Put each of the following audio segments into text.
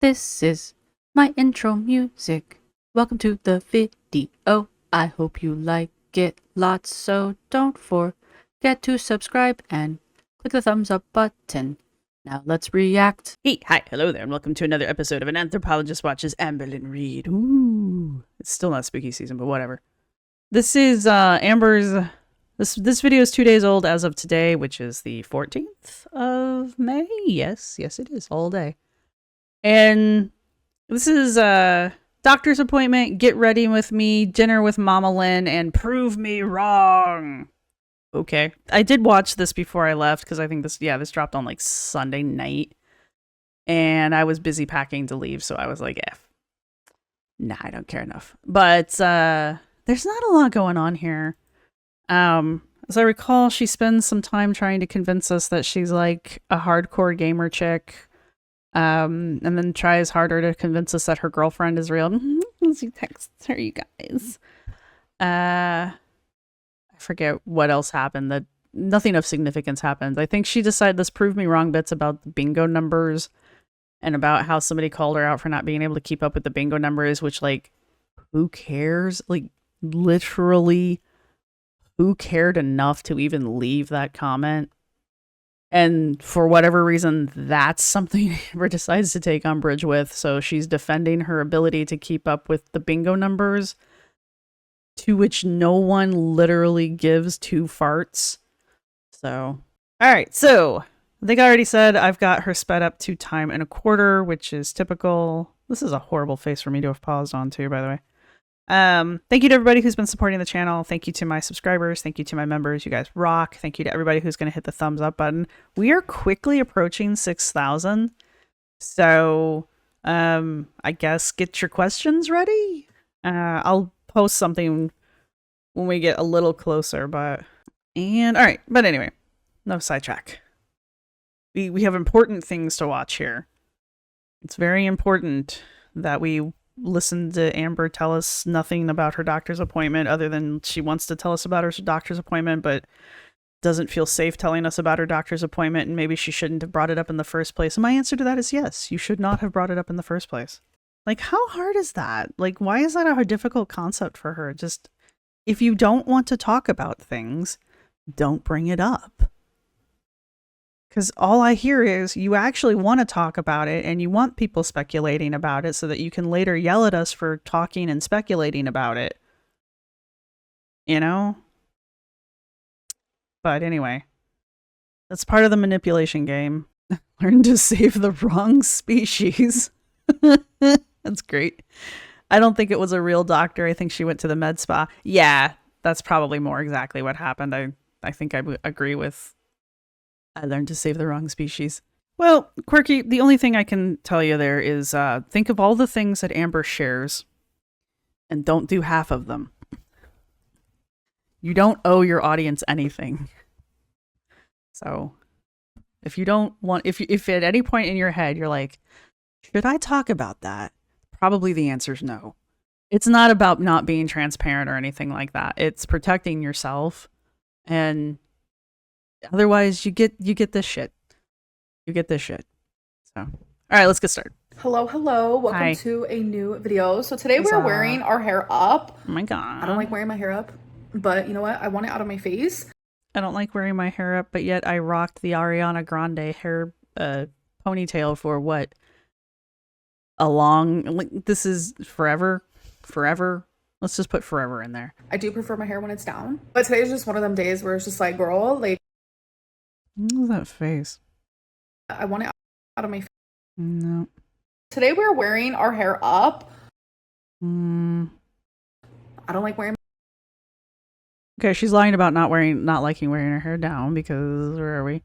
This is my intro music. Welcome to the video. I hope you like it lots, so don't forget to subscribe and click the thumbs up button. Now let's react. Hey, hi, hello there, and welcome to another episode of An Anthropologist Watches Amberlynn Reid. Ooh, it's still not spooky season, but whatever. This is Amber's. This video is 2 days old as of today, which is the 14th of May. Yes, it is all day. And this is a doctor's appointment, get ready with me, dinner with Mama Lynn, and prove me wrong. Okay. I did watch this before I left because I think this dropped on like Sunday night. And I was busy packing to leave, so I was like, nah, I don't care enough. But there's not a lot going on here. As I recall, she spends some time trying to convince us that she's like a hardcore gamer chick. And then tries harder to convince us that her girlfriend is real. She texts her, you guys. I forget what else happened. That nothing of significance happened. I think she decided this prove me wrong bits about the bingo numbers and about how somebody called her out for not being able to keep up with the bingo numbers, which, like, who cares? Like, literally, who cared enough to even leave that comment? And for whatever reason, that's something Amber decides to take umbrage with. So she's defending her ability to keep up with the bingo numbers, to which no one literally gives two farts. So, all right. So I think I already said I've got her sped up to 1.25, which is typical. This is a horrible face for me to have paused on too, by the way. Thank you to everybody who's been supporting the channel. Thank you to my subscribers. Thank you to my members. You guys rock. Thank you to everybody who's going to hit the thumbs up button. We are quickly approaching 6,000. So, I guess get your questions ready. I'll post something when we get a little closer, all right. But anyway, no sidetrack. We have important things to watch here. It's very important that we listen to Amber tell us nothing about her doctor's appointment other than she wants to tell us about her doctor's appointment, but doesn't feel safe telling us about her doctor's appointment, and maybe she shouldn't have brought it up in the first place. And my answer to that is yes, you should not have brought it up in the first place. Like, how hard is that? Like, why is that a difficult concept for her? Just, if you don't want to talk about things, don't bring it up. Because all I hear is you actually want to talk about it and you want people speculating about it so that you can later yell at us for talking and speculating about it. You know? But anyway, that's part of the manipulation game. Learn to save the wrong species. That's great. I don't think it was a real doctor. I think she went to the med spa. Yeah, that's probably more exactly what happened. I think I agree with I learned to save the wrong species. Well, Quirky, the only thing I can tell you there is think of all the things that Amber shares and don't do half of them. You don't owe your audience anything. So if you don't want, if at any point in your head you're like, should I talk about that? Probably the answer is no. It's not about not being transparent or anything like that. It's protecting yourself, and otherwise, you get this shit. You get this shit. So, all right, let's get started. Hello. Welcome to a new video. So today we're wearing our hair up. Oh my god. I don't like wearing my hair up, but you know what? I want it out of my face. I don't like wearing my hair up, but yet I rocked the Ariana Grande hair ponytail for what? This is forever. Let's just put forever in there. I do prefer my hair when it's down, but today's just one of them days where it's just like, girl, like, what is that face? I want it out of my face. No. Today we're wearing our hair up. I don't like wearing. Okay, she's lying about not liking wearing her hair down, because where are we?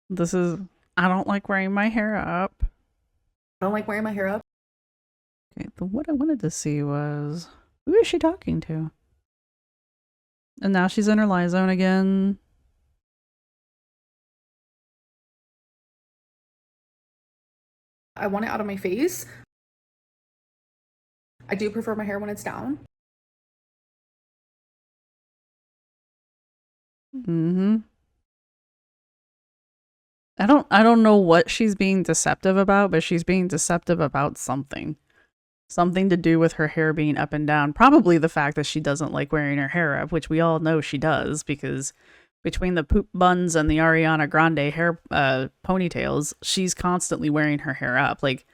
This is I don't like wearing my hair up. I don't like wearing my hair up. Okay, what I wanted to see was, who is she talking to? And now she's in her lie zone again. I want it out of my face. I do prefer my hair when it's down. I don't know what she's being deceptive about, but she's being deceptive about something. Something to do with her hair being up and down. Probably the fact that she doesn't like wearing her hair up, which we all know she does, because between the poop buns and the Ariana Grande hair ponytails, she's constantly wearing her hair up. Like,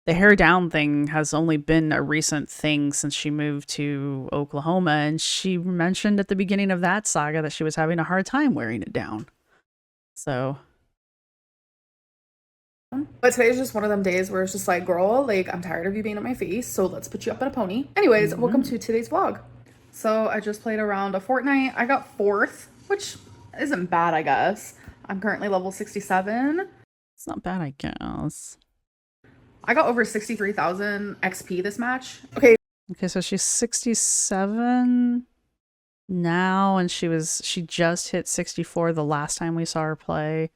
the hair down thing has only been a recent thing since she moved to Oklahoma, and she mentioned at the beginning of that saga that she was having a hard time wearing it down. So, but today's just one of them days where it's just like, girl, like, I'm tired of you being in my face, so let's put you up in a pony. Anyways, welcome to today's vlog. So I just played around a Fortnite. I got 4th, which isn't bad, I guess. I'm currently level 67. it's not bad, I guess. I got over 63,000 XP this match. Okay, So she's 67 now, and she just hit 64 the last time we saw her play.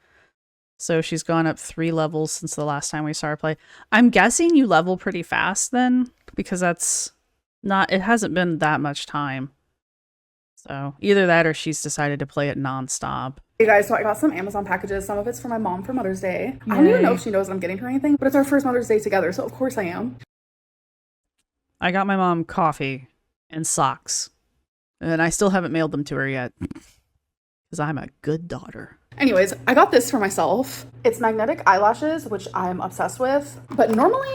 So she's gone up 3 levels since the last time we saw her play. I'm guessing you level pretty fast then, because it hasn't been that much time. So either that or she's decided to play it nonstop. hey guys, so I got some Amazon packages. Some of it's for my mom for Mother's Day. I don't even know if she knows I'm getting her anything, but it's our first Mother's Day together, so of course I am. I got my mom coffee and socks, and I still haven't mailed them to her yet, because I'm a good daughter. Anyways, I got this for myself. It's magnetic eyelashes, which I'm obsessed with. But normally,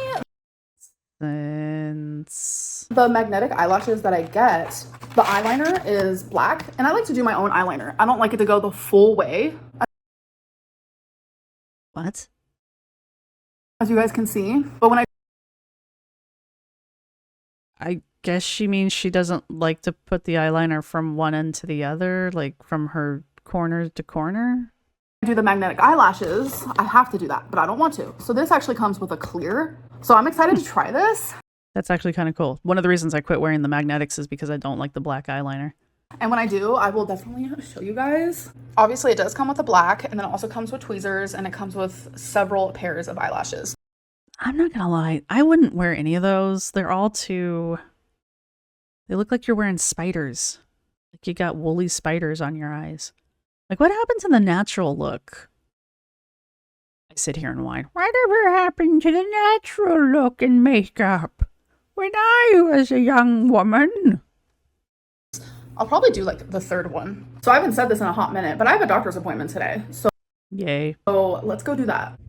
Since the magnetic eyelashes that I get, the eyeliner is black. And I like to do my own eyeliner. I don't like it to go the full way. what? As you guys can see. But when I guess she means she doesn't like to put the eyeliner from one end to the other, like from her corner to corner. I do the magnetic eyelashes, I have to do that, but I don't want to. So this actually comes with a clear. So I'm excited to try this. That's actually kind of cool. One of the reasons I quit wearing the magnetics is because I don't like the black eyeliner. And when I do, I will definitely show you guys. Obviously, it does come with the black, and then it also comes with tweezers, and it comes with several pairs of eyelashes. I'm not gonna lie, I wouldn't wear any of those. They're all too... They look like you're wearing spiders. Like you got woolly spiders on your eyes. Like, what happened to the natural look? I sit here and whine. Whatever happened to the natural look in makeup when I was a young woman? I'll probably do like the 3rd one. So I haven't said this in a hot minute, but I have a doctor's appointment today. Yay. So let's go do that.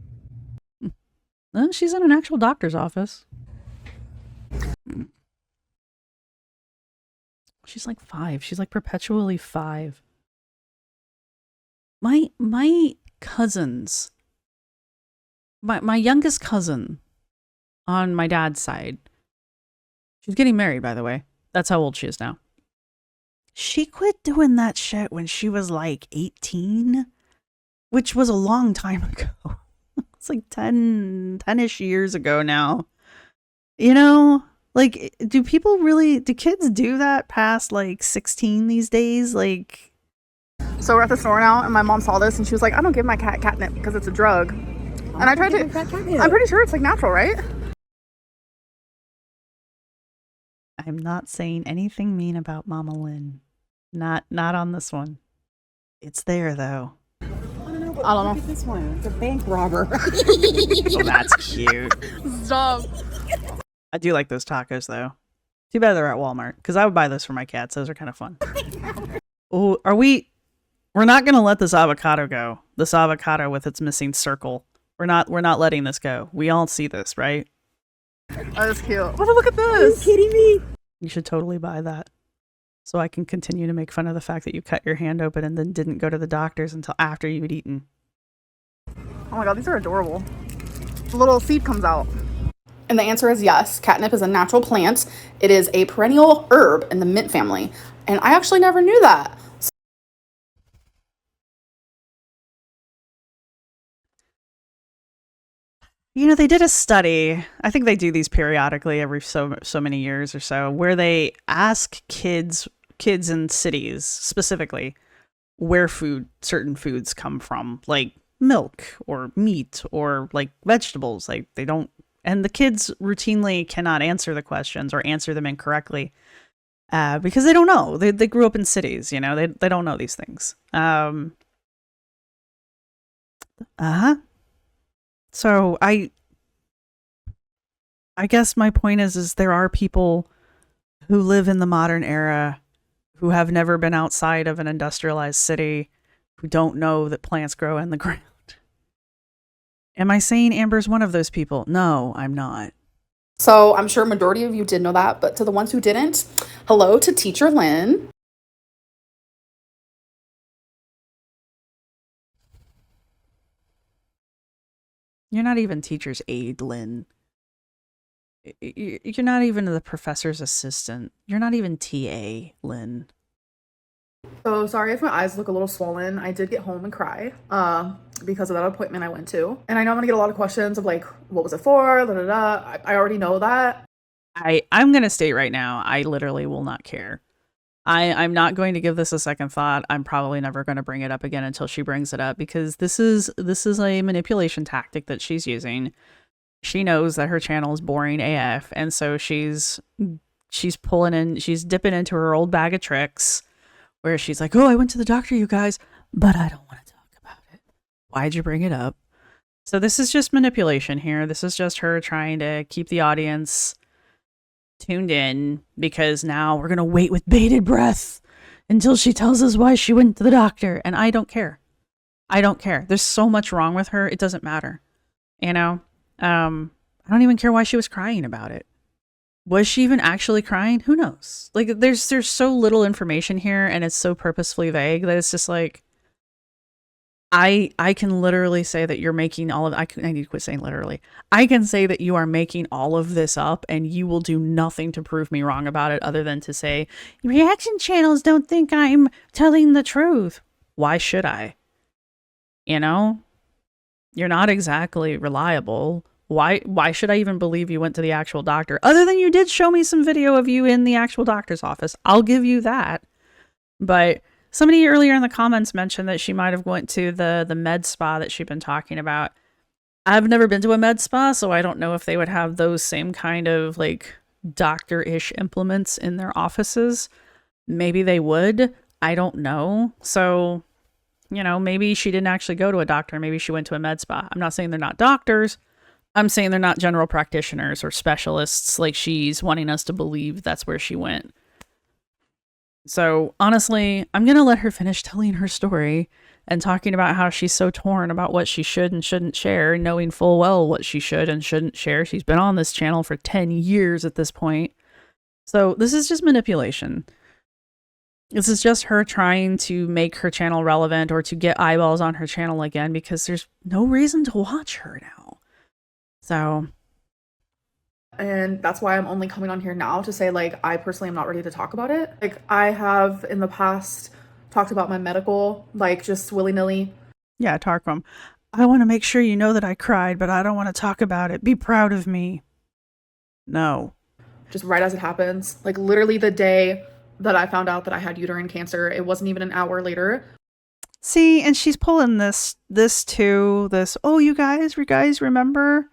She's in an actual doctor's office. She's like 5. She's like perpetually 5. My cousins, my youngest cousin on my dad's side, she's getting married, by the way. That's how old she is now. She quit doing that shit when she was like 18, which was a long time ago. It's like 10-ish years ago now. You know, like, do kids do that past like 16 these days? Like, So we're at the store now, and my mom saw this, and she was like, I don't give my cat catnip because it's a drug. And I tried to, I'm pretty sure it's like natural, right? I'm not saying anything mean about Mama Lynn. Not on this one. It's there though. I don't know. Look at this one. It's a bank robber. Oh, that's cute. Stop. I do like those tacos though. Too bad they're at Walmart, because I would buy those for my cats. Those are kind of fun. Oh, we're not gonna let this avocado go. This avocado with its missing circle. We're not letting this go. We all see this, right? Oh, that's cute. Oh, look at this. Are you kidding me? You should totally buy that. So I can continue to make fun of the fact that you cut your hand open and then didn't go to the doctors until after you'd eaten. Oh my god, these are adorable. The little seed comes out. And the answer is yes. Catnip is a natural plant. It is a perennial herb in the mint family. And I actually never knew that. You know, they did a study. I think they do these periodically every so many years or so, where they ask kids in cities specifically where certain foods come from, like milk or meat or like vegetables. Like they don't, and the kids routinely cannot answer the questions or answer them incorrectly because they don't know. They grew up in cities, you know. They don't know these things. Uh-huh. So I guess my point is there are people who live in the modern era who have never been outside of an industrialized city, who don't know that plants grow in the ground. Am I saying Amber's one of those people? No, I'm not. So I'm sure majority of you did know that, but to the ones who didn't, hello to Teacher Lynn. You're not even teacher's aide, Lynn. You're not even the professor's assistant. You're not even TA, Lynn. So sorry if my eyes look a little swollen. I did get home and cry because of that appointment I went to. And I know I'm gonna get a lot of questions of like, what was it for? Da, da, da. I already know that. I'm going to state right now, I literally will not care. I'm not going to give this a second thought. I'm probably never going to bring it up again until she brings it up, because this is a manipulation tactic that she's using. She knows that her channel is boring AF, and so she's dipping into her old bag of tricks where she's like, "Oh, I went to the doctor, you guys, but I don't want to talk about it. Why'd you bring it up?" So this is just manipulation here. This is just her trying to keep the audience tuned in, because now we're going to wait with bated breath until she tells us why she went to the doctor. And I don't care. I don't care. There's so much wrong with her. It doesn't matter. You know? I don't even care why she was crying about it. Was she even actually crying? Who knows? Like, there's so little information here, and it's so purposefully vague that it's just like, I can literally say that you're making all of, I need to quit saying literally. I can say that you are making all of this up, and you will do nothing to prove me wrong about it other than to say, reaction channels don't think I'm telling the truth. Why should I? You know? You're not exactly reliable. Why should I even believe you went to the actual doctor? Other than you did show me some video of you in the actual doctor's office. I'll give you that. But somebody earlier in the comments mentioned that she might have went to the med spa that she'd been talking about. I've never been to a med spa, so I don't know if they would have those same kind of like doctor-ish implements in their offices. Maybe they would. I don't know. So, you know, maybe she didn't actually go to a doctor. Maybe she went to a med spa. I'm not saying they're not doctors. I'm saying they're not general practitioners or specialists like she's wanting us to believe that's where she went. So honestly, I'm going to let her finish telling her story and talking about how she's so torn about what she should and shouldn't share, knowing full well what she should and shouldn't share. She's been on this channel for 10 years at this point. So this is just manipulation. This is just her trying to make her channel relevant or to get eyeballs on her channel again, because there's no reason to watch her now. So... And that's why I'm only coming on here now to say, like, I personally am not ready to talk about it. Like, I have in the past talked about my medical, like, just willy-nilly. Yeah, Tarquin. I want to make sure you know that I cried, but I don't want to talk about it. Be proud of me. No. Just right as it happens. Like, literally the day that I found out that I had uterine cancer, it wasn't even an hour later. See, and she's pulling this too. Oh, you guys remember?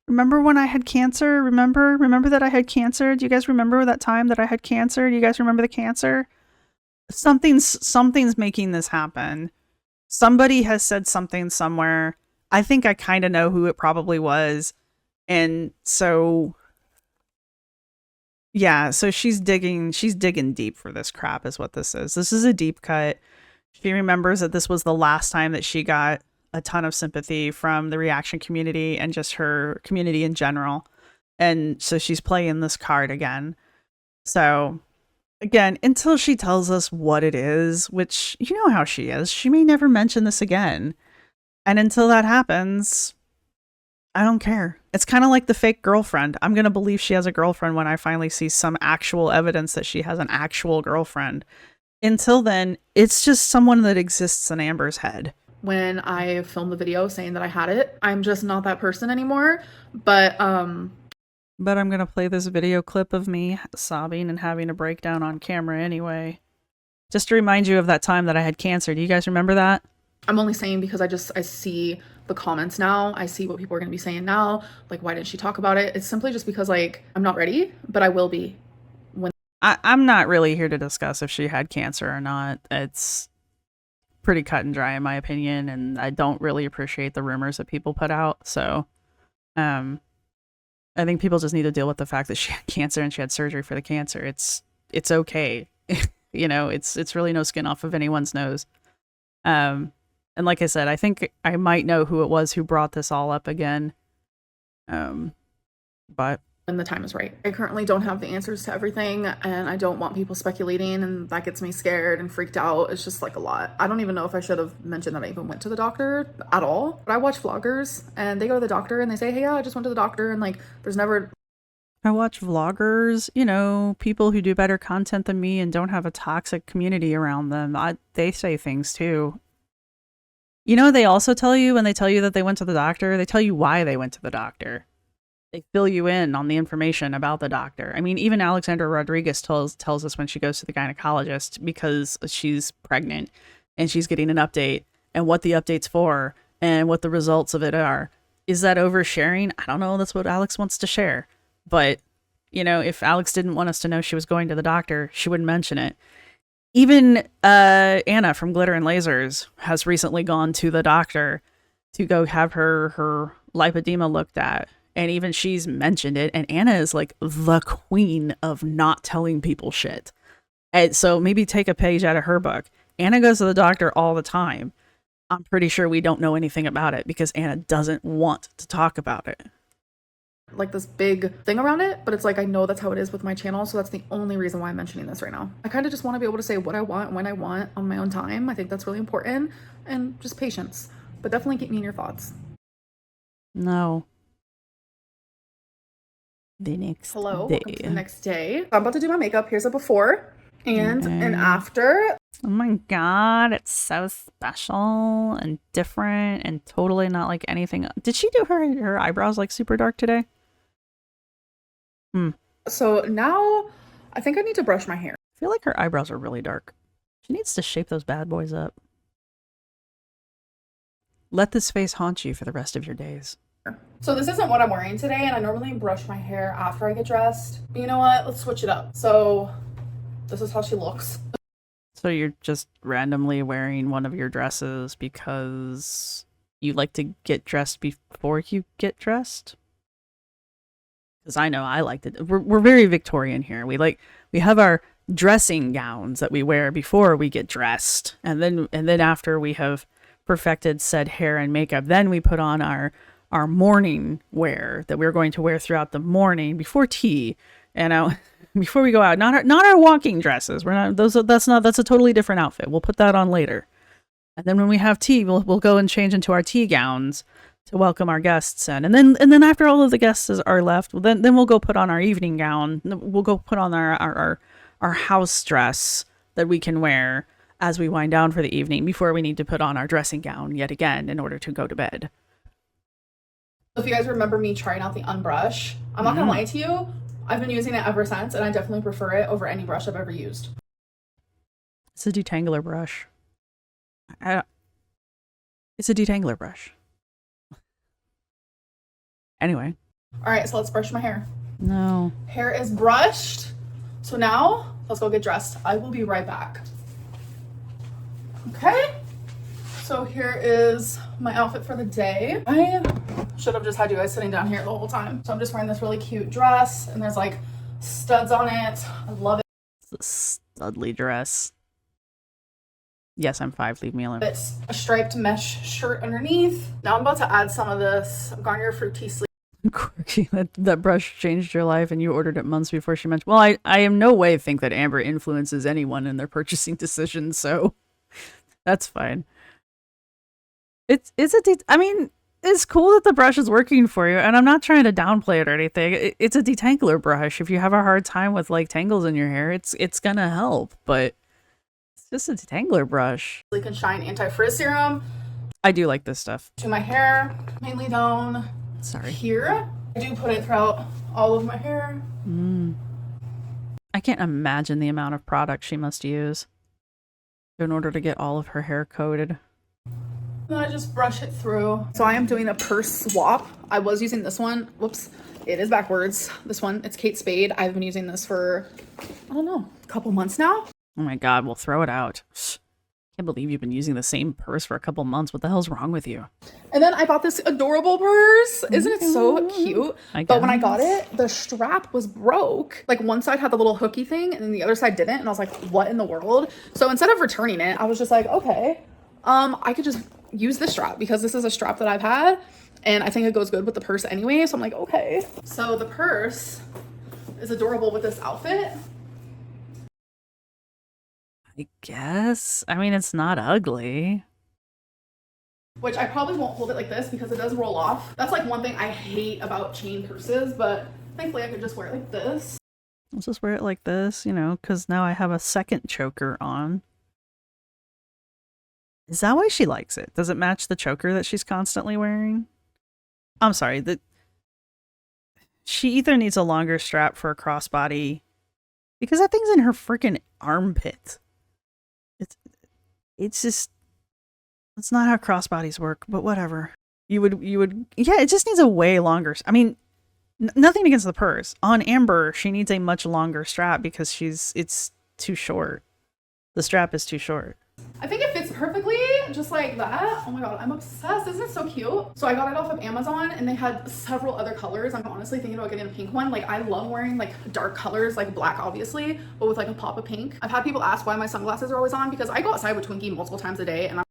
Remember when I had cancer? Remember that I had cancer? Do you guys remember that time that I had cancer? Do you guys remember the cancer? Something's making this happen. Somebody has said something somewhere. I think I kind of know who it probably was. And so, yeah, so she's digging deep for this crap is what this is. This is a deep cut. She remembers that this was the last time that she got a ton of sympathy from the reaction community and just her community in general. And so she's playing this card again. So again, until she tells us what it is, which you know how she is, she may never mention this again. And until that happens, I don't care. It's kind of like the fake girlfriend. I'm going to believe she has a girlfriend when I finally see some actual evidence that she has an actual girlfriend. Until then, it's just someone that exists in Amber's head. When I filmed the video saying that I had it, I'm just not that person anymore. But I'm going to play this video clip of me sobbing and having a breakdown on camera anyway. Just to remind you of that time that I had cancer. Do you guys remember that? I'm only saying because I see the comments now. I see what people are going to be saying now. Like, why didn't she talk about it? It's simply just because, like, I'm not ready, but I will be. I'm not really here to discuss if she had cancer or not. It's pretty cut and dry in my opinion, and I don't really appreciate the rumors that people put out. So, I think people just need to deal with the fact that she had cancer and she had surgery for the cancer. It's okay. You know, it's really no skin off of anyone's nose. And like I said, I think I might know who it was who brought this all up again. But when the time is right. I currently don't have the answers to everything, and I don't want people speculating, and that gets me scared and freaked out. It's just like a lot. I don't even know if I should have mentioned that I even went to the doctor at all. But I watch vloggers and they go to the doctor and they say, hey, yeah, I just went to the doctor, and like there's never. I watch vloggers, you know, people who do better content than me and don't have a toxic community around them. They say things too. You know, they also tell you when they tell you that they went to the doctor, they tell you why they went to the doctor. They fill you in on the information about the doctor. I mean, even Alexandra Rodriguez tells us when she goes to the gynecologist because she's pregnant and she's getting an update and what the update's for and what the results of it are. Is that oversharing? I don't know. That's what Alex wants to share. But, you know, if Alex didn't want us to know she was going to the doctor, she wouldn't mention it. Even Anna from Glitter and Lasers has recently gone to the doctor to go have her lipedema looked at. And even she's mentioned it. And Anna is like the queen of not telling people shit. And so maybe take a page out of her book. Anna goes to the doctor all the time. I'm pretty sure we don't know anything about it because Anna doesn't want to talk about it. Like this big thing around it, but it's like I know that's how it is with my channel, so that's the only reason why I'm mentioning this right now. I kind of just want to be able to say what I want when I want on my own time. I think that's really important, and just patience. But definitely keep me in your thoughts. No. The next Hello, day. welcome to the next day. I'm about to do my makeup. Here's a before and an after. Oh my god, it's so special and different and totally not like anything. Did she do her eyebrows like super dark today? So now I think I need to brush my hair. I feel like her eyebrows are really dark. She needs to shape those bad boys up. Let this face haunt you for the rest of your days. So this isn't what I'm wearing today, and I normally brush my hair after I get dressed. But you know what? Let's switch it up. So this is how she looks. So you're just randomly wearing one of your dresses because you like to get dressed before you get dressed? Because I know I like to. We're very Victorian here. We have our dressing gowns that we wear before we get dressed, and then after we have perfected said hair and makeup, then we put on our morning wear that we're going to wear throughout the morning before tea, and before we go out. Not our walking dresses. We're not those. That's a totally different outfit. We'll put that on later, and then when we have tea, we'll go and change into our tea gowns to welcome our guests in, and then after all of the guests are left, then we'll go put on our evening gown. We'll go put on our house dress that we can wear as we wind down for the evening before we need to put on our dressing gown yet again in order to go to bed. If you guys remember me trying out the unbrush, I'm not gonna lie to you, I've been using it ever since, and I definitely prefer it over any brush I've ever used. It's a detangler brush. It's a detangler brush. Anyway. All right, so let's brush my hair. No. Hair is brushed. So now let's go get dressed. I will be right back. Okay. So here is my outfit for the day. I should have just had you guys sitting down here the whole time. So I'm just wearing this really cute dress, and there's like studs on it. I love it. It's a studly dress. Yes, I'm 5. Leave me alone. It's a striped mesh shirt underneath. Now I'm about to add some of this Garnier Fructis sleeve. Quirky, that brush changed your life and you ordered it months before she mentioned. Well, I in no way think that Amber influences anyone in their purchasing decisions, so that's fine. I mean, it's cool that the brush is working for you, and I'm not trying to downplay it or anything. It's a detangler brush. If you have a hard time with like tangles in your hair, it's gonna help, but it's just a detangler brush. Sleek and Shine anti-frizz serum. I do like this stuff. To my hair, mainly down here. I do put it throughout all of my hair. I can't imagine the amount of product she must use in order to get all of her hair coated. And I just brush it through. So I am doing a purse swap. I was using this one. Whoops, it is backwards. This one, it's Kate Spade. I've been using this for, I don't know, a couple months now. Oh my god, we'll throw it out. Can't believe you've been using the same purse for a couple months. What the hell's wrong with you? And then I bought this adorable purse. Isn't it so cute? But when I got it, the strap was broke. Like one side had the little hooky thing and then the other side didn't. And I was like, what in the world? So instead of returning it, I was just like, okay, I could just use this strap because this is a strap that I've had and I think it goes good with the purse anyway. So I'm like, okay. So the purse is adorable with this outfit. I guess. I mean, it's not ugly. Which I probably won't hold it like this because it does roll off. That's like one thing I hate about chain purses, but thankfully I could just wear it like this. I'll just wear it like this, you know, because now I have a second choker on. Is that why she likes it? Does it match the choker that she's constantly wearing? I'm sorry, she either needs a longer strap for a crossbody, because that thing's in her freaking armpit. It's just, it's not how crossbodies work, but whatever. You would, yeah, it just needs a way longer, I mean, nothing against the purse. On Amber, she needs a much longer strap because it's too short. The strap is too short. I think it fits perfectly, just like that. Oh my god, I'm obsessed. Isn't it so cute? So I got it off of Amazon and they had several other colors. I'm honestly thinking about getting a pink one. Like I love wearing like dark colors, like black obviously, but with like a pop of pink. I've had people ask why my sunglasses are always on because I go outside with Twinkie multiple times a day and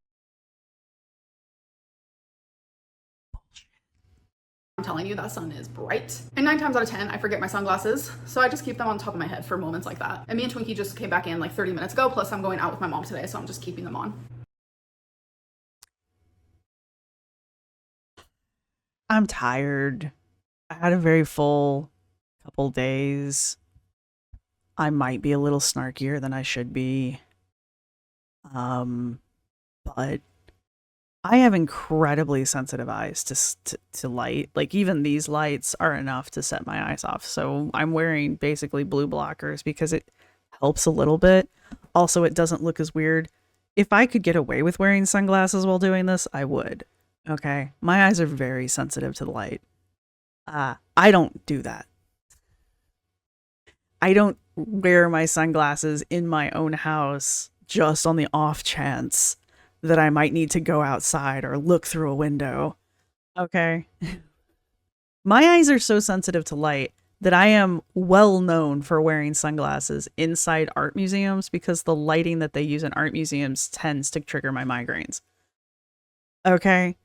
I'm telling you that sun is bright. And 9 times out of 10, I forget my sunglasses. So I just keep them on top of my head for moments like that. And me and Twinkie just came back in like 30 minutes ago. Plus I'm going out with my mom today. So I'm just keeping them on. I'm tired. I had a very full couple days. I might be a little snarkier than I should be. But I have incredibly sensitive eyes to light. Like even these lights are enough to set my eyes off. So I'm wearing basically blue blockers because it helps a little bit. Also, it doesn't look as weird. If I could get away with wearing sunglasses while doing this, I would. Okay? My eyes are very sensitive to the light. I don't do that. I don't wear my sunglasses in my own house just on the off chance that I might need to go outside or look through a window. Okay? My eyes are so sensitive to light that I am well known for wearing sunglasses inside art museums because the lighting that they use in art museums tends to trigger my migraines. Okay?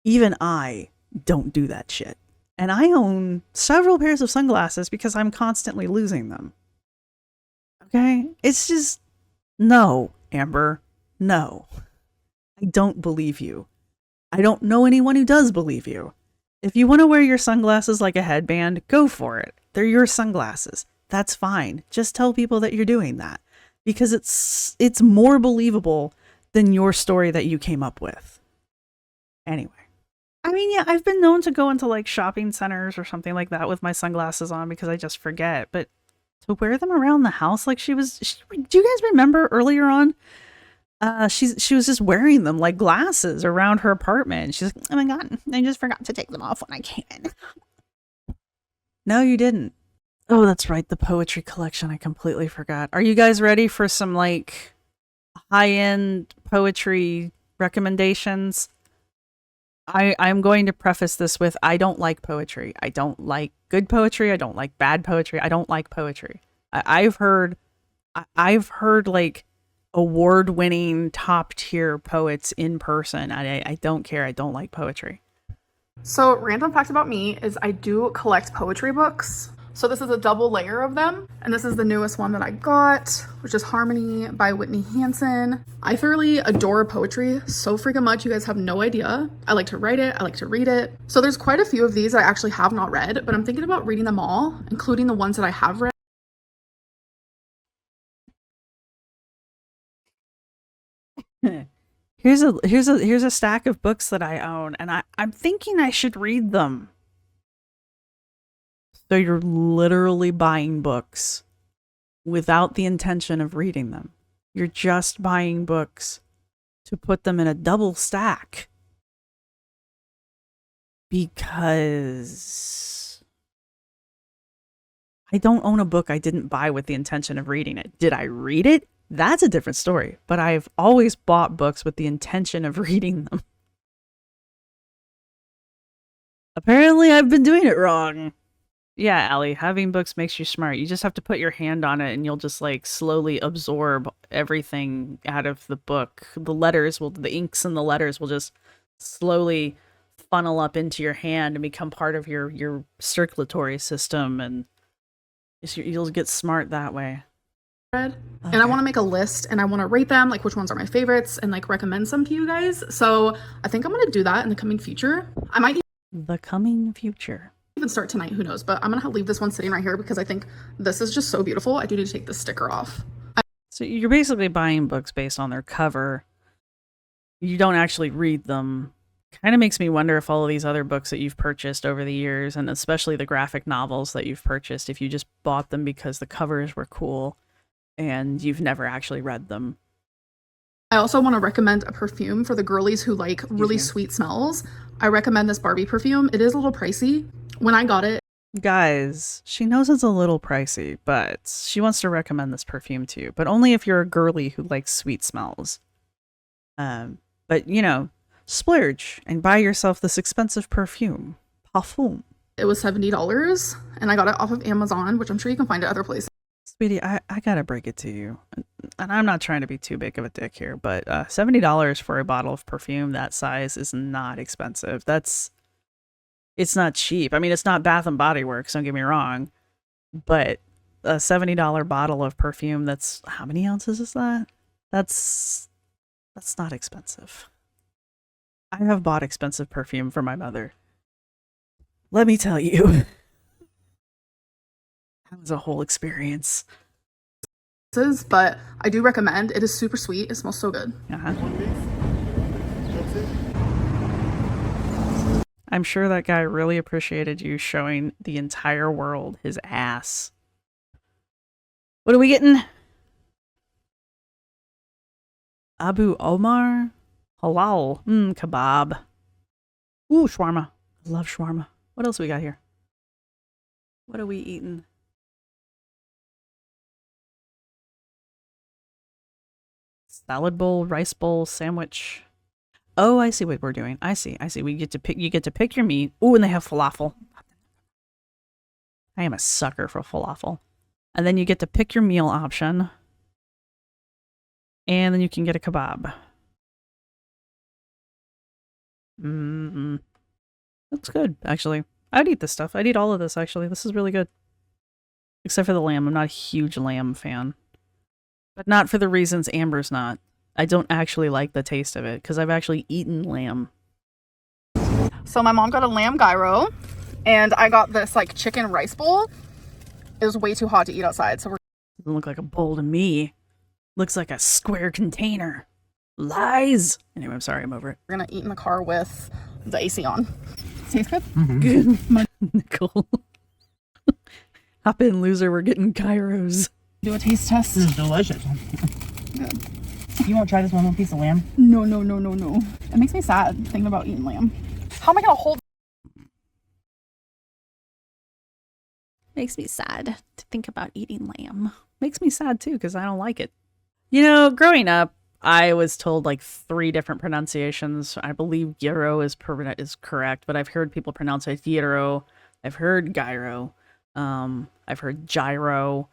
Even I don't do that shit. And I own several pairs of sunglasses because I'm constantly losing them. Okay? It's just, no, Amber, no. I don't believe you. I don't know anyone who does believe you. If you want to wear your sunglasses like a headband, go for it. They're your sunglasses. That's fine. Just tell people that you're doing that. Because it's more believable than your story that you came up with. Anyway. I mean, yeah, I've been known to go into like shopping centers or something like that with my sunglasses on because I just forget. But to wear them around the house like do you guys remember earlier on? She was just wearing them like glasses around her apartment. She's like, oh my god, I just forgot to take them off when I came in. No, you didn't. Oh, that's right, the poetry collection. I completely forgot. Are you guys ready for some like high-end poetry recommendations? I'm going to preface this with I don't like poetry. I don't like good poetry. I don't like bad poetry. I don't like poetry. I've heard like award-winning top-tier poets in person. I don't care. I don't like poetry. So random fact about me is I do collect poetry books. So this is a double layer of them. And this is the newest one that I got, which is Harmony by Whitney Hansen. I thoroughly adore poetry so freaking much. You guys have no idea. I like to write it. I like to read it. So there's quite a few of these I actually have not read, but I'm thinking about reading them all, including the ones that I have read. Here's a stack of books that I own, and I'm thinking I should read them. So you're literally buying books without the intention of reading them. You're just buying books to put them in a double stack. Because I don't own a book I didn't buy with the intention of reading it. Did I read it? that's a different story. But I've always bought books with the intention of reading them. Apparently, I've been doing it wrong. Yeah, Allie, having books makes you smart. You just have to put your hand on it and you'll just like slowly absorb everything out of the book. The inks and the letters will just slowly funnel up into your hand and become part of your circulatory system, and you'll get smart that way. And I want to make a list and I want to rate them, like which ones are my favorites, and like recommend some to you guys. So I think I'm going to do that in the coming future. I might even start tonight, who knows, but I'm gonna leave this one sitting right here because I think this is just so beautiful. I do need to take this sticker off. So you're basically buying books based on their cover. You don't actually read them. Kind of makes me wonder if all of these other books that you've purchased over the years, and especially the graphic novels that you've purchased, if you just bought them because the covers were cool and you've never actually read them. I also want to recommend a perfume for the girlies who like really sweet smells. I recommend this Barbie perfume. It is a little pricey. When I got it, guys, she knows it's a little pricey, but she wants to recommend this perfume to you, but only if you're a girly who likes sweet smells. But you know, splurge and buy yourself this expensive perfume. Parfum. It was $70 and I got it off of Amazon, which I'm sure you can find at other places. Sweetie, I gotta break it to you, and I'm not trying to be too big of a dick here, but $70 for a bottle of perfume that size is not expensive. It's not cheap. I mean, it's not Bath and Body Works, don't get me wrong, but a $70 bottle of perfume, that's, how many ounces is that? That's not expensive. I have bought expensive perfume for my mother. Let me tell you. That was a whole experience. But I do recommend. It is super sweet. It smells so good. I'm sure that guy really appreciated you showing the entire world his ass. What are we getting? Abu Omar? Halal. Kebab. Ooh, shawarma. I love shawarma. What else we got here? What are we eating? Salad bowl, rice bowl, sandwich. Oh, I see what we're doing. I see. We get to pick. You get to pick your meat. Ooh, and they have falafel. I am a sucker for falafel. And then you get to pick your meal option. And then you can get a kebab. Looks good, actually. I'd eat this stuff. I'd eat all of this, actually. This is really good. Except for the lamb. I'm not a huge lamb fan. But not for the reasons Amber's not. I don't actually like the taste of it, because I've actually eaten lamb. So my mom got a lamb gyro, and I got this like chicken rice bowl. It was way too hot to eat outside, so Doesn't look like a bowl to me. Looks like a square container. Lies! Anyway, I'm sorry, I'm over it. we're gonna eat in the car with the AC on. Tastes good? Nicole. Hop in, loser, we're getting gyros. Do a taste test. This is delicious. Good. You won't try this one piece of lamb? No. It makes me sad thinking about eating lamb. How am I gonna hold? Makes me sad to think about eating lamb. Makes me sad too, because I don't like it. You know, growing up, I was told like 3 different pronunciations. I believe gyro is correct, but I've heard people pronounce it gyro. I've heard gyro. I've heard gyro.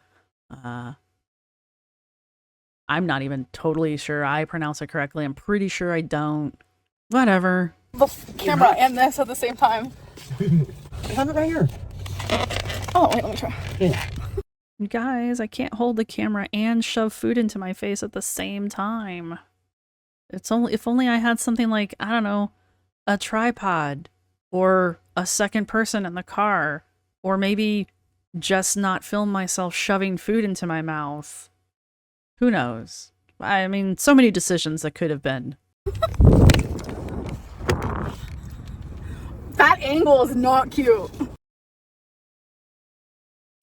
I'm not even totally sure I pronounce it correctly. I'm pretty sure I don't. Whatever. The camera and this at the same time. I have it right here. Oh, wait, let me try. Yeah. You guys, I can't hold the camera and shove food into my face at the same time. If only I had something like, I don't know, a tripod or a second person in the car, or maybe just not film myself shoving food into my mouth. Who knows? I mean, so many decisions that could have been. That angle is not cute.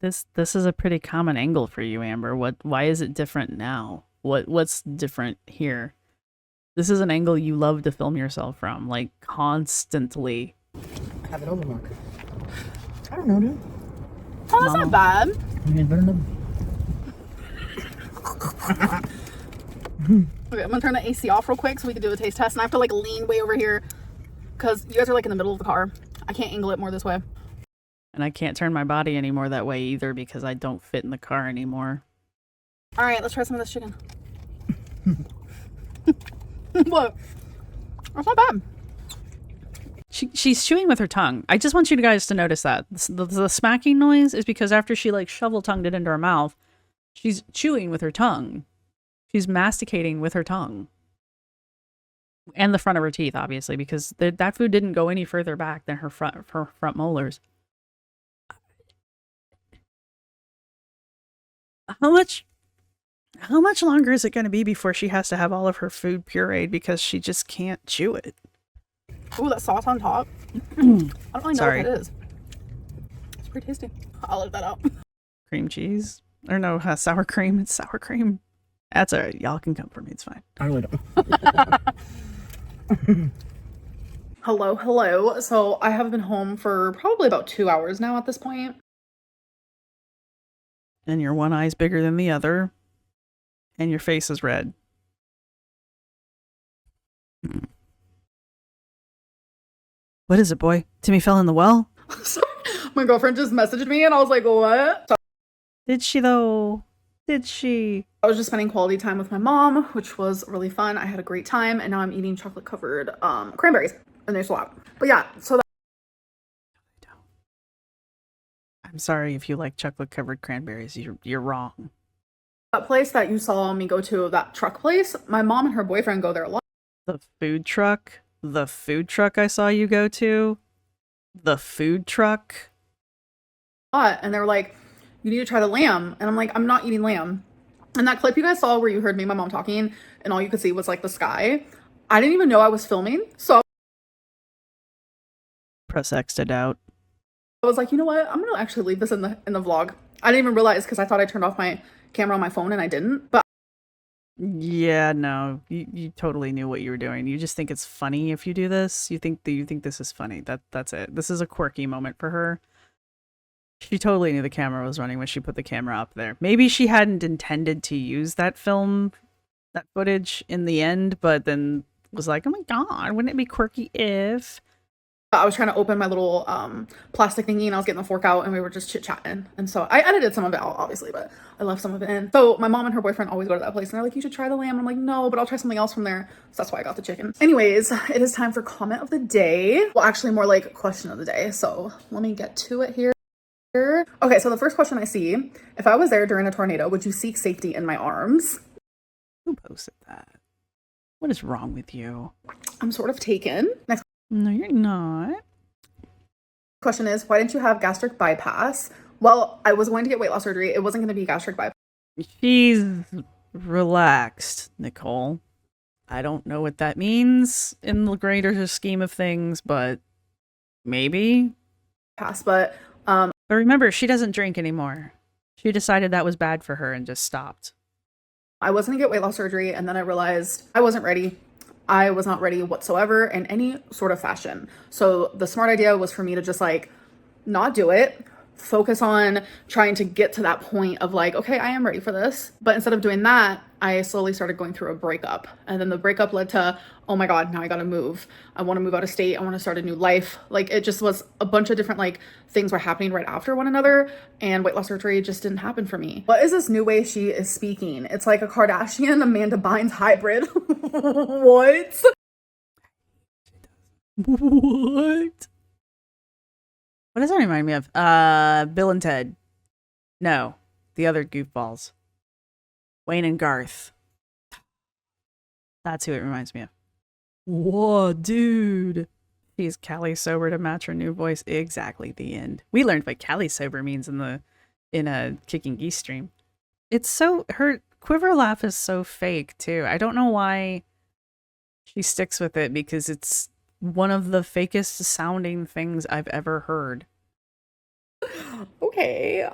This is a pretty common angle for you, Amber. Why is it different now? What's different here? This is an angle you love to film yourself from, like constantly. Have it over, Mark. I don't know, dude. Oh, that's not bad. You guys better know. Okay, I'm gonna turn the AC off real quick so we can do a taste test. And I have to like lean way over here because you guys are like in the middle of the car. I can't angle it more this way. And I can't turn my body anymore that way either because I don't fit in the car anymore. All right, let's try some of this chicken. What? That's not bad. She's chewing with her tongue. I just want you guys to notice that. The smacking noise is because after she like shovel-tongued it into her mouth, she's chewing with her tongue. She's masticating with her tongue. And the front of her teeth, obviously, because that food didn't go any further back than her front molars. How much longer is it going to be before she has to have all of her food pureed because she just can't chew it? Ooh, that sauce on top. I don't really know Sorry. what that is. It's pretty tasty. I'll let that out. Cream cheese? Or no, sour cream. It's sour cream. That's alright. Y'all can come for me. It's fine. I really don't. Hello. So I have been home for probably about 2 hours now at this point. And your one eye's bigger than the other. And your face is red. What is it, boy? Timmy fell in the well? Sorry. My girlfriend just messaged me and I was like, what? So Did she, though? Did she? I was just spending quality time with my mom, which was really fun. I had a great time, and now I'm eating chocolate covered cranberries, and they're so loud. But yeah, so I'm sorry if you like chocolate covered cranberries. You're wrong. that place that you saw me go to, that truck place, my mom and her boyfriend go there a lot. The food truck? The food truck I saw you go to? The food truck? And they were like, you need to try the lamb. And I'm like, I'm not eating lamb. And that clip you guys saw where you heard me and my mom talking and all you could see was like the sky, I didn't even know I was filming. So Press X to doubt. I was like, you know what? I'm gonna actually leave this in the vlog. I didn't even realize because I thought I turned off my camera on my phone and I didn't. But Yeah, no, you totally knew what you were doing. You just think it's funny if you do this. You think this is funny. That's it. This is a quirky moment for her. She totally knew the camera was running when she put the camera up there. Maybe she hadn't intended to use that footage in the end, but then was like, oh my god, wouldn't it be quirky if... I was trying to open my little plastic thingy and I was getting the fork out and we were just chit-chatting. And so I edited some of it out, obviously, but I left some of it in. So my mom and her boyfriend always go to that place and they're like, you should try the lamb. I'm like, no, but I'll try something else from there. So that's why I got the chicken. Anyways, it is time for comment of the day. Well, actually more like question of the day. So let me get to it here. Okay, so the first question I see, if I was there during a tornado, would you seek safety in my arms? Who posted that? What is wrong with you? I'm sort of taken. Next No, you're not. question is, why didn't you have gastric bypass? Well, I was going to get weight loss surgery. It wasn't going to be gastric bypass. She's relaxed, Nicole. I don't know what that means in the greater scheme of things, but maybe. But But remember, she doesn't drink anymore. She decided that was bad for her and just stopped. I was going to get weight loss surgery and then I realized I wasn't ready. I was not ready whatsoever in any sort of fashion. So the smart idea was for me to just like not do it, focus on trying to get to that point of like, okay, I am ready for this. But instead of doing that, I slowly started going through a breakup. And then the breakup led to, oh my God, now I gotta move. I wanna move out of state. I wanna start a new life. Like it just was a bunch of different like things were happening right after one another. And weight loss surgery just didn't happen for me. What is this new way she is speaking? It's like a Kardashian Amanda Bynes hybrid. What? What? What does that remind me of? Bill and Ted. No, the other goofballs. Wayne and Garth. That's who it reminds me of. Whoa, dude. She's Callie sober to match her new voice. Exactly, the end. We learned what Callie sober means in a Kicking Geese stream. It's so, her quiver laugh is so fake too. I don't know why she sticks with it because it's one of the fakest sounding things I've ever heard. Okay.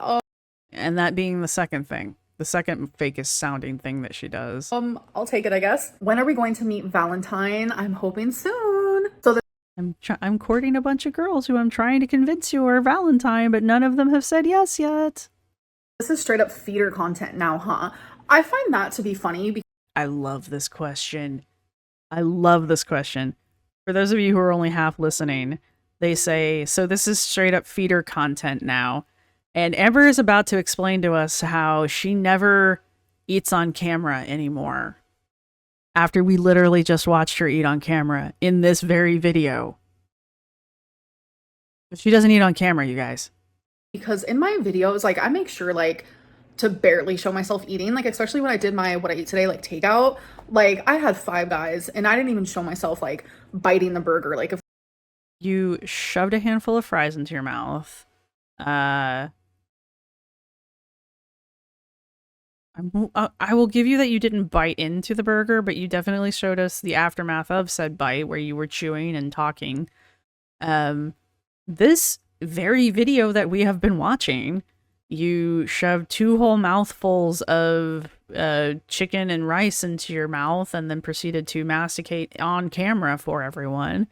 And that being the second thing. The second fakest sounding thing that she does. I'll take it, I guess. When are we going to meet Valentine? I'm hoping soon. So I'm courting a bunch of girls who I'm trying to convince you are Valentine, but none of them have said yes yet. this is straight up feeder content now, huh? I find that to be funny because I love this question. I love this question. For those of you who are only half listening, they say, so this is straight up feeder content now. And Amber is about to explain to us how she never eats on camera anymore. After we literally just watched her eat on camera in this very video. But she doesn't eat on camera, you guys. Because in my videos, like I make sure like to barely show myself eating, like especially when I did my what I eat today like takeout, like I had Five Guys and I didn't even show myself like biting the burger. Like if you shoved a handful of fries into your mouth, I will give you that you didn't bite into the burger, but you definitely showed us the aftermath of said bite where you were chewing and talking. This very video that we have been watching, you shoved 2 whole mouthfuls of chicken and rice into your mouth and then proceeded to masticate on camera for everyone.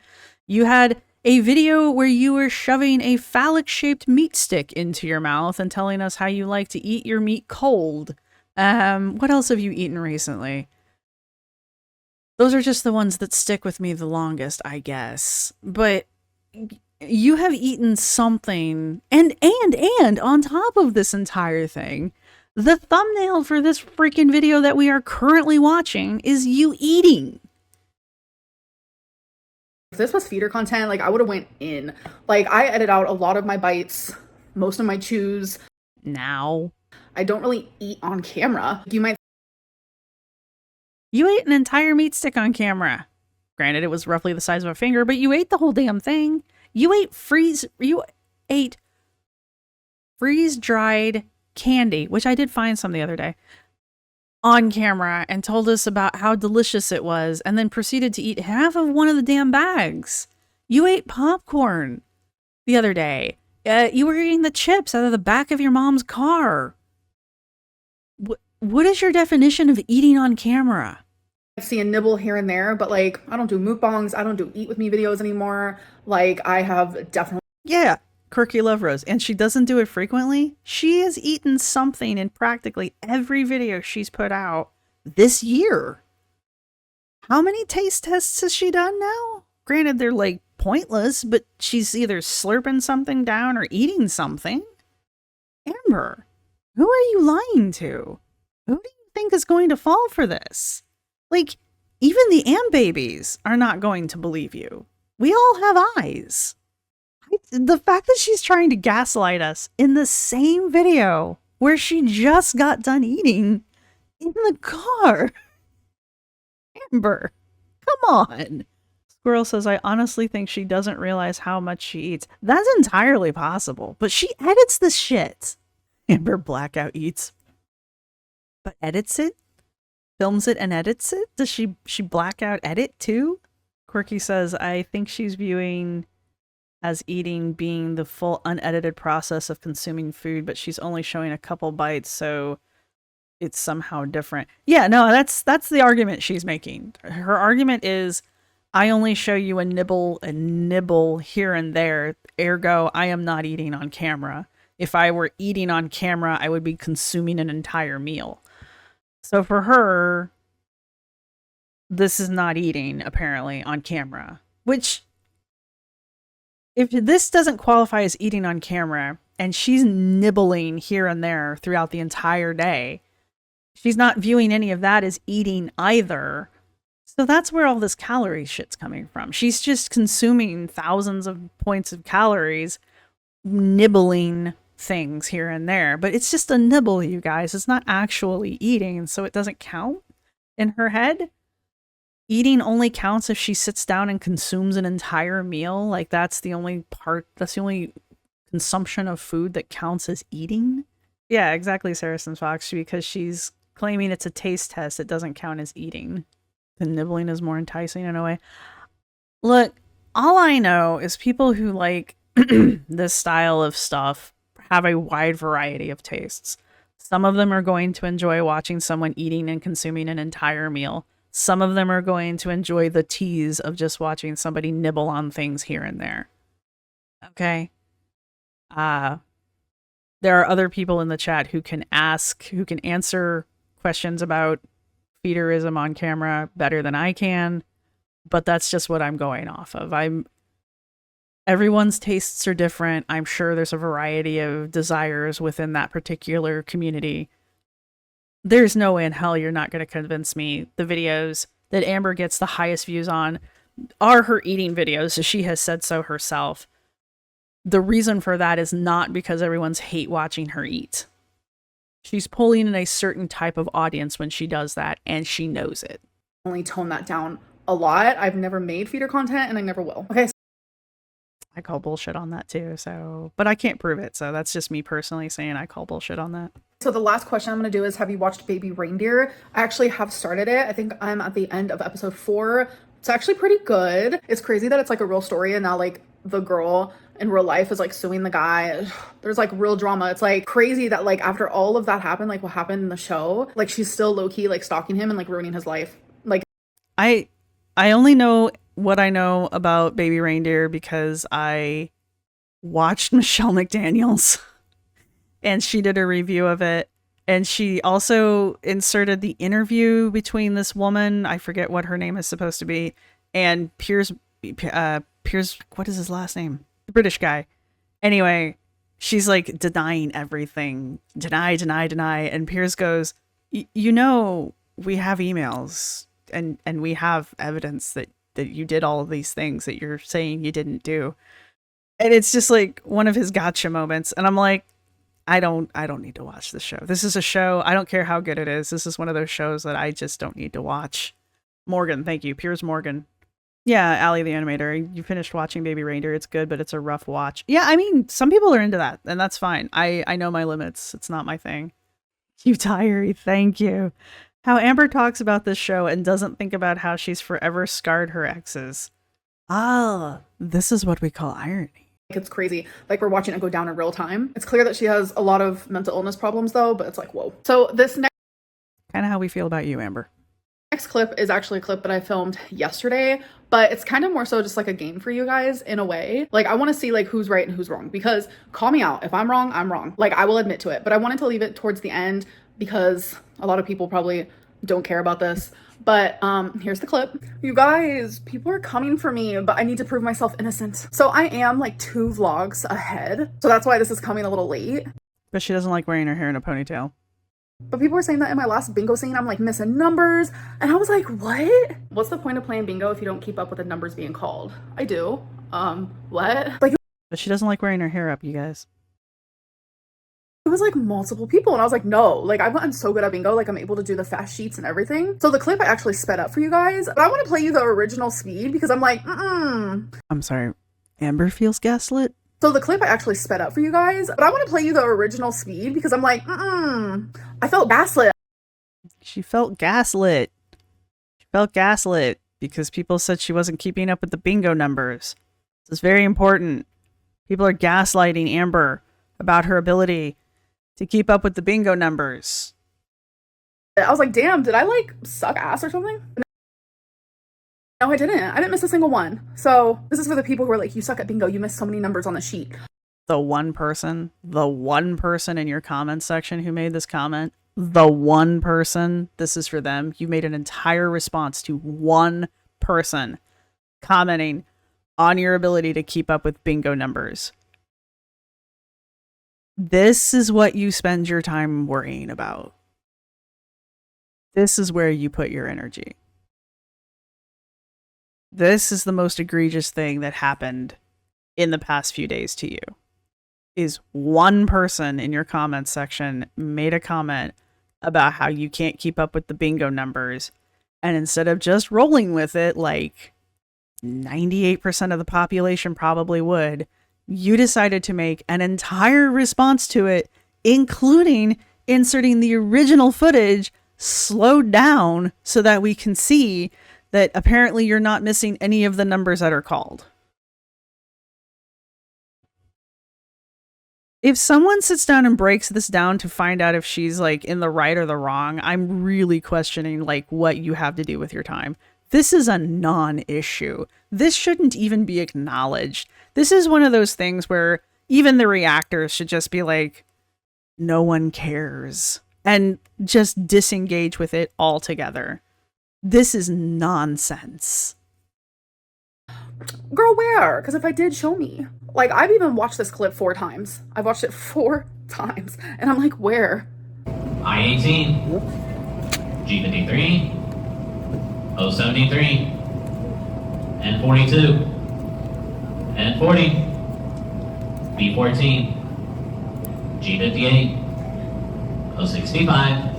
You had a video where you were shoving a phallic-shaped meat stick into your mouth and telling us how you like to eat your meat cold. What else have you eaten recently? Those are just the ones that stick with me the longest, I guess. But you have eaten something, and on top of this entire thing, the thumbnail for this freaking video that we are currently watching is you eating. if this was feeder content, like I would have went in. Like I edit out a lot of my bites, most of my chews. Now, I don't really eat on camera. You ate an entire meat stick on camera. Granted, it was roughly the size of a finger, but you ate the whole damn thing. You ate freeze-dried candy, which I did find some the other day, on camera and told us about how delicious it was and then proceeded to eat half of one of the damn bags. You ate popcorn the other day. You were eating the chips out of the back of your mom's car. What is your definition of eating on camera? I see a nibble here and there, but like I don't do mukbangs. I don't do eat with me videos anymore. Like I have definitely. Yeah, Quirky Love Rose. And she doesn't do it frequently. She has eaten something in practically every video she's put out this year. How many taste tests has she done now? Granted, they're like pointless, but she's either slurping something down or eating something. Amber, who are you lying to? Who do you think is going to fall for this? Like, even the Am babies are not going to believe you. We all have eyes. The fact that she's trying to gaslight us in the same video where she just got done eating in the car. Amber, come on. Squirrel says, I honestly think she doesn't realize how much she eats. That's entirely possible, but she edits the shit. Amber blackout eats. But edits it? Films it and edits it? Does she blackout edit too? Quirky says, I think she's viewing as eating being the full unedited process of consuming food, but she's only showing a couple bites, so it's somehow different. Yeah, no, that's the argument she's making. Her argument is, I only show you a nibble here and there, ergo, I am not eating on camera. If I were eating on camera, I would be consuming an entire meal. So for her, this is not eating, apparently, on camera. Which, if this doesn't qualify as eating on camera, and she's nibbling here and there throughout the entire day, she's not viewing any of that as eating either. So that's where all this calorie shit's coming from. She's just consuming thousands of points of calories, nibbling things here and there. But it's just a nibble, you guys. It's not actually eating, so it doesn't count in her head. Eating only counts if she sits down and consumes an entire meal. Like, that's the only consumption of food that counts as eating. Yeah, exactly, Saracen Fox, because she's claiming it's a taste test. It doesn't count as eating. The nibbling is more enticing in a way. Look, all I know is people who like this style of stuff have a wide variety of tastes. Some of them are going to enjoy watching someone eating and consuming an entire meal. Some of them are going to enjoy the tease of just watching somebody nibble on things here and there. Okay? There are other people in the chat who can answer questions about feederism on camera better than I can, but that's just what I'm going off of. Everyone's tastes are different. I'm sure there's a variety of desires within that particular community. There's no way in hell you're not going to convince me the videos that Amber gets the highest views on are her eating videos, as she has said so herself. The reason for that is not because everyone's hate watching her eat. She's pulling in a certain type of audience when she does that, and she knows it. Only tone that down a lot. I've never made feeder content, and I never will. Okay. I call bullshit on that too, but I can't prove it, so that's just me personally saying I call bullshit on that. So the last question I'm going to do is, have you watched Baby Reindeer? I actually have started it. I think I'm at the end of episode 4. It's actually pretty good. It's crazy that it's like a real story, and now like the girl in real life is like suing the guy. There's like real drama. It's like crazy that like after all of that happened, like what happened in the show, like she's still low-key like stalking him and like ruining his life. Like I only know what I know about Baby Reindeer because I watched Michelle McDaniels and she did a review of it, and she also inserted the interview between this woman, I forget what her name is supposed to be, and Piers, what is his last name? The British guy. Anyway, she's like denying everything. Deny. And Piers goes, you know, we have emails and we have evidence that you did all of these things that you're saying you didn't do. And it's just like one of his gotcha moments. And I'm like, I don't need to watch this show. This is a show. I don't care how good it is. This is one of those shows that I just don't need to watch. Morgan, thank you. Piers Morgan. Yeah, Allie the Animator. You finished watching Baby Reindeer. It's good, but it's a rough watch. Yeah, I mean, some people are into that, and that's fine. I know my limits. It's not my thing. You diary, thank you. How Amber talks about this show and doesn't think about how she's forever scarred her exes. Ah, this is what we call irony. It's crazy. Like we're watching it go down in real time. It's clear that she has a lot of mental illness problems though, but it's like, whoa. So this next kind of how we feel about you, Amber. Next clip is actually a clip that I filmed yesterday, but it's kind of more so just like a game for you guys in a way. Like I want to see like who's right and who's wrong, because call me out. If I'm wrong, I'm wrong. Like I will admit to it, but I wanted to leave it towards the end because a lot of people probably don't care about this. But here's the clip. You guys, people are coming for me, but I need to prove myself innocent. So I am like 2 vlogs ahead. So that's why this is coming a little late. But she doesn't like wearing her hair in a ponytail. But people were saying that in my last bingo scene, I'm like missing numbers. And I was like, what? What's the point of playing bingo if you don't keep up with the numbers being called? I do. What? Like, but she doesn't like wearing her hair up, you guys. it was like multiple people, and I was like, no, like I've gotten so good at bingo, like I'm able to do the fast sheets and everything. So the clip I actually sped up for you guys, but I want to play you the original speed because I'm like, I'm sorry, Amber feels gaslit? So the clip I actually sped up for you guys, but I want to play you the original speed because I'm like, I felt gaslit. She felt gaslit. She felt gaslit because people said she wasn't keeping up with the bingo numbers. This is very important. People are gaslighting Amber about her ability to keep up with the bingo numbers. I was like, damn, did I like suck ass or something? No, I didn't. I didn't miss a single one. So this is for the people who are like, you suck at bingo. You missed so many numbers on the sheet. The one person in your comment section who made this comment, the one person, this is for them. You made an entire response to one person commenting on your ability to keep up with bingo numbers. This is what you spend your time worrying about. This is where you put your energy. This is the most egregious thing that happened in the past few days to you. Is one person in your comments section made a comment about how you can't keep up with the bingo numbers, and instead of just rolling with it like 98% of the population probably would, you decided to make an entire response to it, including inserting the original footage slowed down so that we can see that apparently you're not missing any of the numbers that are called. If someone sits down and breaks this down to find out if she's like in the right or the wrong, I'm really questioning like what you have to do with your time. This is a non-issue. This shouldn't even be acknowledged. This is one of those things where even the reactors should just be like, no one cares. and just disengage with it altogether. This is nonsense. Girl, where? Because if I did, show me. Like, I've even watched this clip 4 times. I've watched it 4 times. And I'm like, where? I-18, G53, 073, and 42, and 40, B14, G58, 065,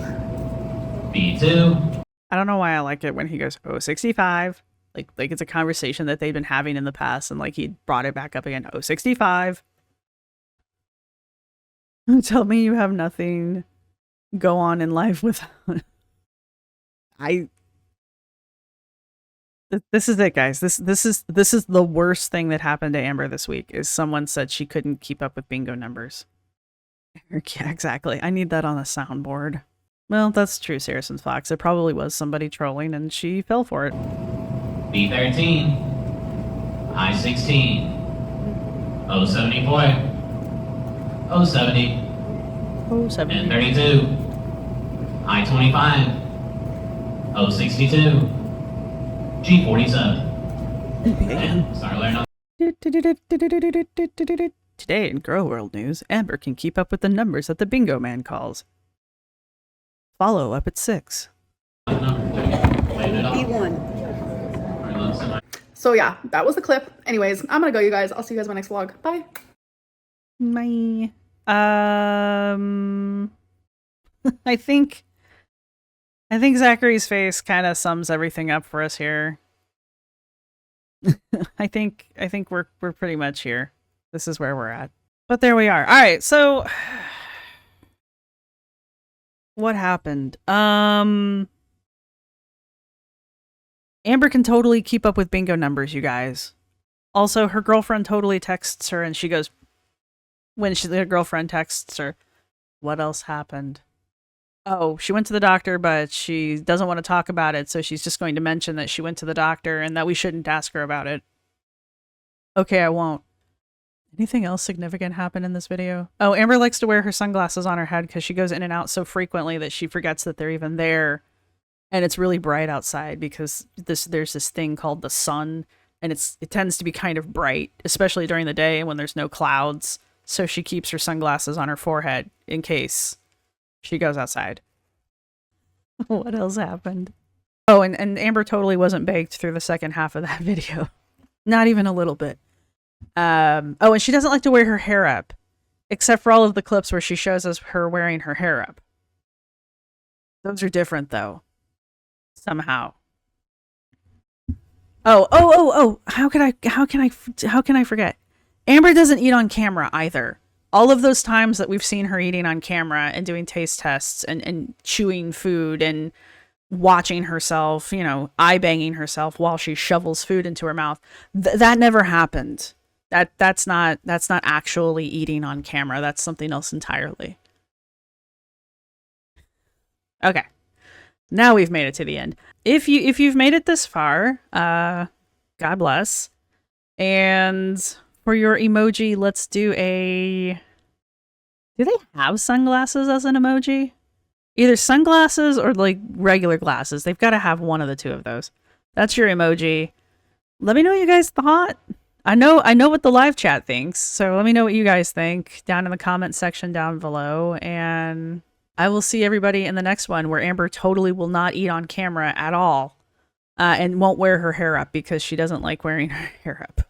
B2. I don't know why I like it when he goes, oh, 65. Like it's a conversation that they've been having in the past, and like he brought it back up again. Oh, 65. Tell me you have nothing go on in life without. This is it, guys. This is the worst thing that happened to Amber this week. Is someone said she couldn't keep up with bingo numbers. Yeah, exactly. I need that on a soundboard. Well, that's true, Saracens Fox. It probably was somebody trolling, and she fell for it. B13, I-16, 074, 070, Oh, 70. and 32, I-25, 062, G47, and start learning on. Today in Girl World News, Amber can keep up with the numbers that the bingo man calls. Follow up at 6. B1. So yeah, that was the clip. Anyways, I'm gonna go, you guys. I'll see you guys in my next vlog. Bye. My I think Zachary's face kind of sums everything up for us here. I think we're pretty much here. This is where we're at. But there we are. All right, so what happened? Amber can totally keep up with bingo numbers, you guys. Also, her girlfriend totally texts her, and she goes, when her girlfriend texts her, what else happened? Oh, she went to the doctor, but she doesn't want to talk about it, so she's just going to mention that she went to the doctor and that we shouldn't ask her about it. Okay, I won't. Anything else significant happen in this video? Oh, Amber likes to wear her sunglasses on her head because she goes in and out so frequently that she forgets that they're even there. And it's really bright outside because there's this thing called the sun, and it tends to be kind of bright, especially during the day when there's no clouds. So she keeps her sunglasses on her forehead in case she goes outside. What else happened? Oh, and Amber totally wasn't baked through the second half of that video. Not even a little bit. Oh, and she doesn't like to wear her hair up, except for all of the clips where she shows us her wearing her hair up. Those are different, though. Somehow. Oh, how can I forget? Amber doesn't eat on camera either. All of those times that we've seen her eating on camera and doing taste tests and chewing food and watching herself, you know, eye banging herself while she shovels food into her mouth, that never happened. That's not actually eating on camera. That's something else entirely. Okay. Now we've made it to the end. If you've made it this far, God bless. And for your emoji, let's do a... Do they have sunglasses as an emoji? Either sunglasses or like regular glasses. They've got to have one of the two of those. That's your emoji. Let me know what you guys thought. I know what the live chat thinks, so let me know what you guys think down in the comment section down below, and I will see everybody in the next one where Amber totally will not eat on camera at all, and won't wear her hair up because she doesn't like wearing her hair up.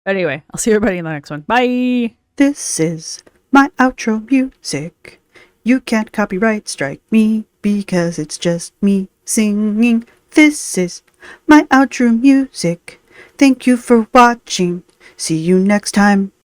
But anyway, I'll see everybody in the next one. Bye! This is my outro music. You can't copyright strike me because it's just me singing. This is my outro music. Thank you for watching. See you next time.